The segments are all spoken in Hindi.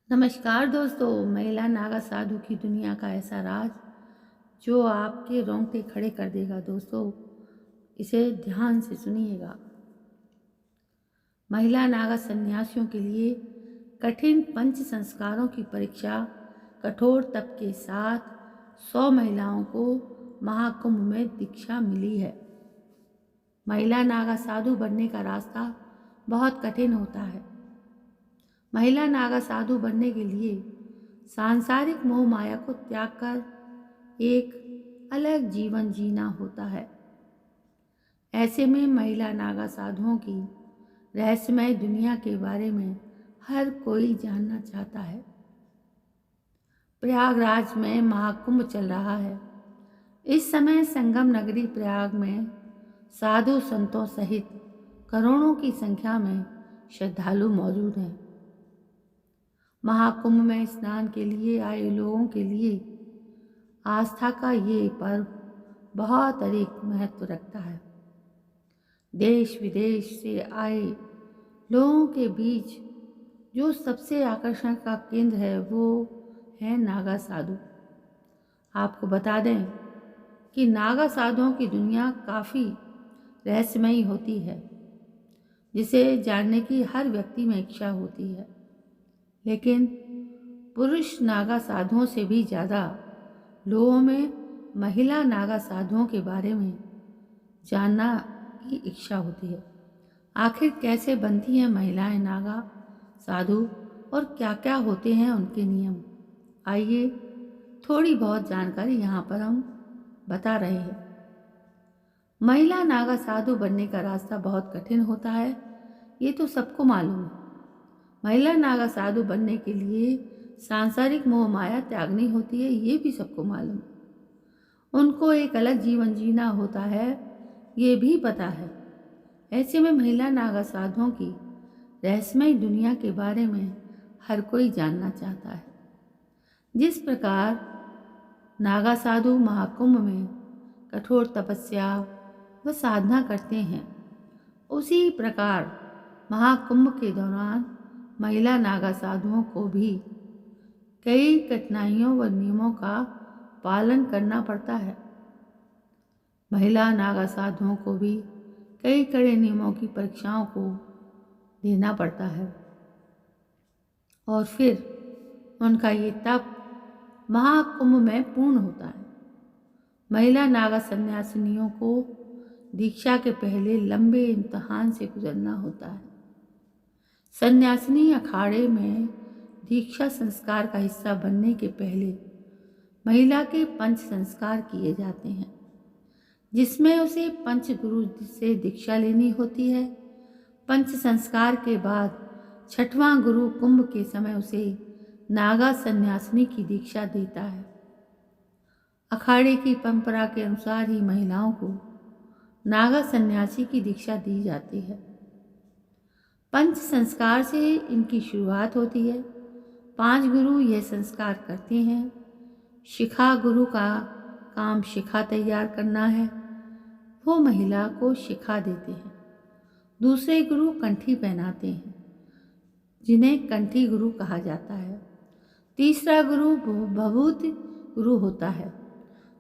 नमस्कार दोस्तों। महिला नागा साधु की दुनिया का ऐसा राज जो आपके रोंगटे खड़े कर देगा। दोस्तों, इसे ध्यान से सुनिएगा। महिला नागा सन्यासियों के लिए कठिन पंच संस्कारों की परीक्षा, कठोर तप के साथ 100 महिलाओं को महाकुंभ में दीक्षा मिली है। महिला नागा साधु बनने का रास्ता बहुत कठिन होता है। महिला नागा साधु बनने के लिए सांसारिक मोह माया को त्याग कर एक अलग जीवन जीना होता है। ऐसे में महिला नागा साधुओं की रहस्यमय दुनिया के बारे में हर कोई जानना चाहता है। प्रयागराज में महाकुंभ चल रहा है। इस समय संगम नगरी प्रयाग में साधु संतों सहित करोड़ों की संख्या में श्रद्धालु मौजूद हैं। महाकुंभ में स्नान के लिए आए लोगों के लिए आस्था का ये पर्व बहुत अधिक महत्व रखता है। देश विदेश से आए लोगों के बीच जो सबसे आकर्षण का केंद्र है वो है नागा साधु। आपको बता दें कि नागा साधुओं की दुनिया काफ़ी रहस्यमयी होती है, जिसे जानने की हर व्यक्ति में इच्छा होती है। लेकिन पुरुष नागा साधुओं से भी ज़्यादा लोगों में महिला नागा साधुओं के बारे में जानना की इच्छा होती है। आखिर कैसे बनती हैं महिलाएं नागा साधु और क्या क्या होते हैं उनके नियम। आइए थोड़ी बहुत जानकारी यहाँ पर हम बता रहे हैं। महिला नागा साधु बनने का रास्ता बहुत कठिन होता है, ये तो सबको मालूम है। महिला नागा साधु बनने के लिए सांसारिक मोह माया त्यागनी होती है, ये भी सबको मालूम है। उनको एक अलग जीवन जीना होता है, ये भी पता है। ऐसे में महिला नागा साधुओं की रहस्यमय दुनिया के बारे में हर कोई जानना चाहता है। जिस प्रकार नागा साधु महाकुंभ में कठोर तपस्या व साधना करते हैं, उसी प्रकार महाकुंभ के दौरान महिला नागा साधुओं को भी कई कठिनाइयों व नियमों का पालन करना पड़ता है। महिला नागा साधुओं को भी कई कड़े नियमों की परीक्षाओं को देना पड़ता है और फिर उनका ये तप महाकुंभ में पूर्ण होता है। महिला नागा सन्यासिनियों को दीक्षा के पहले लंबे इम्तिहान से गुजरना होता है। सन्यासिनी अखाड़े में दीक्षा संस्कार का हिस्सा बनने के पहले महिला के पंच संस्कार किए जाते हैं, जिसमें उसे पंच गुरु से दीक्षा लेनी होती है। पंच संस्कार के बाद 6वां गुरु कुंभ के समय उसे नागा सन्यासिनी की दीक्षा देता है। अखाड़े की परंपरा के अनुसार ही महिलाओं को नागा सन्यासी की दीक्षा दी जाती है। पंच संस्कार से इनकी शुरुआत होती है। 5 गुरु यह संस्कार करते हैं। शिखा गुरु का काम शिखा तैयार करना है, वो महिला को शिखा देते हैं। दूसरे गुरु कंठी पहनाते हैं, जिन्हें कंठी गुरु कहा जाता है। तीसरा गुरु भभूति गुरु होता है।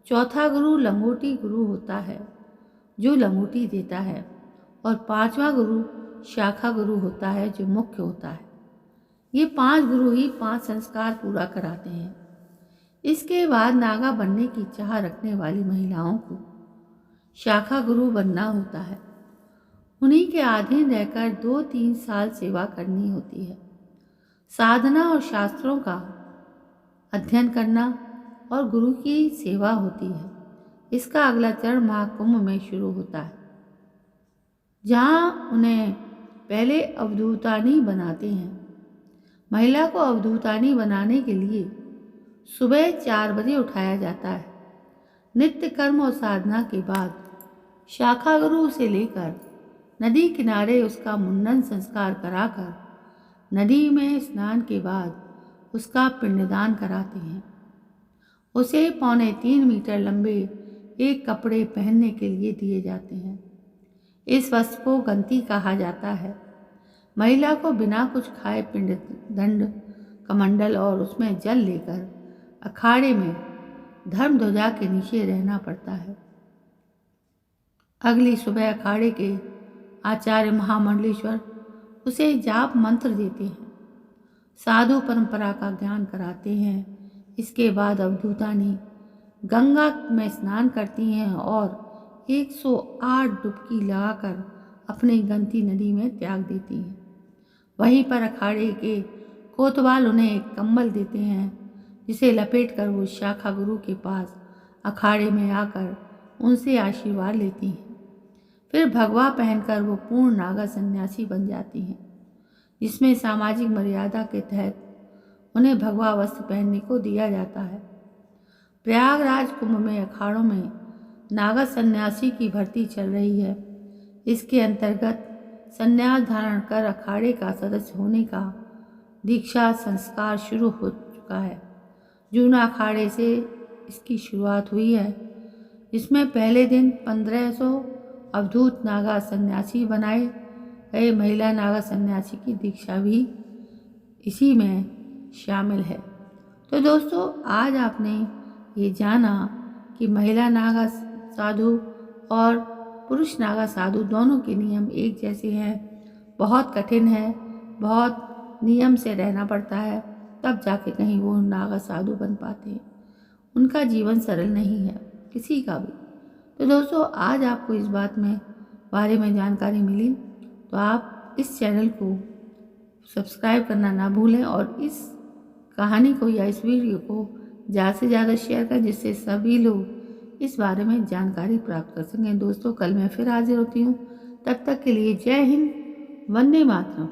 चौथा गुरु लंगोटी गुरु होता है, जो लंगोटी देता है। और 5वां गुरु शाखा गुरु होता है, जो मुख्य होता है। ये 5 गुरु ही 5 संस्कार पूरा कराते हैं। इसके बाद नागा बनने की चाह रखने वाली महिलाओं को शाखा गुरु बनना होता है। उन्हीं के अधीन रहकर 2-3 साल सेवा करनी होती है। साधना और शास्त्रों का अध्ययन करना और गुरु की सेवा होती है। इसका अगला चरण महाकुंभ में शुरू होता है, जहाँ उन्हें पहले अवधूतानी बनाते हैं। महिला को अवधूतानी बनाने के लिए सुबह 4 बजे उठाया जाता है। नित्य कर्म और साधना के बाद शाखा गुरु से लेकर नदी किनारे उसका मुंडन संस्कार कराकर नदी में स्नान के बाद उसका पिंडदान कराते हैं। उसे 3.25 मीटर लंबे एक कपड़े पहनने के लिए दिए जाते हैं। इस वस्त्र को गंती कहा जाता है। महिला को बिना कुछ खाए पिंड दंड कमंडल और उसमें जल लेकर अखाड़े में धर्म ध्वजा के नीचे रहना पड़ता है। अगली सुबह अखाड़े के आचार्य महामंडलेश्वर उसे जाप मंत्र देते हैं, साधु परंपरा का ज्ञान कराते हैं। इसके बाद अवधूतानी गंगा में स्नान करती हैं और 108 डुबकी लगाकर अपनी गंती नदी में त्याग देती हैं। वहीं पर अखाड़े के कोतवाल उन्हें एक कंबल देते हैं, जिसे लपेटकर वो शाखा गुरु के पास अखाड़े में आकर उनसे आशीर्वाद लेती हैं। फिर भगवा पहनकर वो पूर्ण नागा सन्यासी बन जाती हैं, जिसमें सामाजिक मर्यादा के तहत उन्हें भगवा वस्त्र पहनने को दिया जाता है। प्रयागराज कुंभ में अखाड़ों में नागा सन्यासी की भर्ती चल रही है। इसके अंतर्गत संन्यास धारण कर अखाड़े का सदस्य होने का दीक्षा संस्कार शुरू हो चुका है। जूना अखाड़े से इसकी शुरुआत हुई है, जिसमें पहले दिन 1500 अवधूत नागा सन्यासी बनाए गए। महिला नागा सन्यासी की दीक्षा भी इसी में शामिल है। तो दोस्तों, आज आपने ये जाना कि महिला नागा साधु और पुरुष नागा साधु दोनों के नियम एक जैसे हैं। बहुत कठिन है, बहुत नियम से रहना पड़ता है, तब जाके कहीं वो नागा साधु बन पाते हैं। उनका जीवन सरल नहीं है किसी का भी। तो दोस्तों, आज आपको इस बारे में जानकारी मिली, तो आप इस चैनल को सब्सक्राइब करना ना भूलें और इस कहानी को या इस वीडियो को ज़्यादा से ज़्यादा शेयर करें, जिससे सभी लोग इस बारे में जानकारी प्राप्त कर सकें। दोस्तों, कल मैं फिर हाजिर होती हूँ। तब तक के लिए जय हिंद, वंदे मातरम।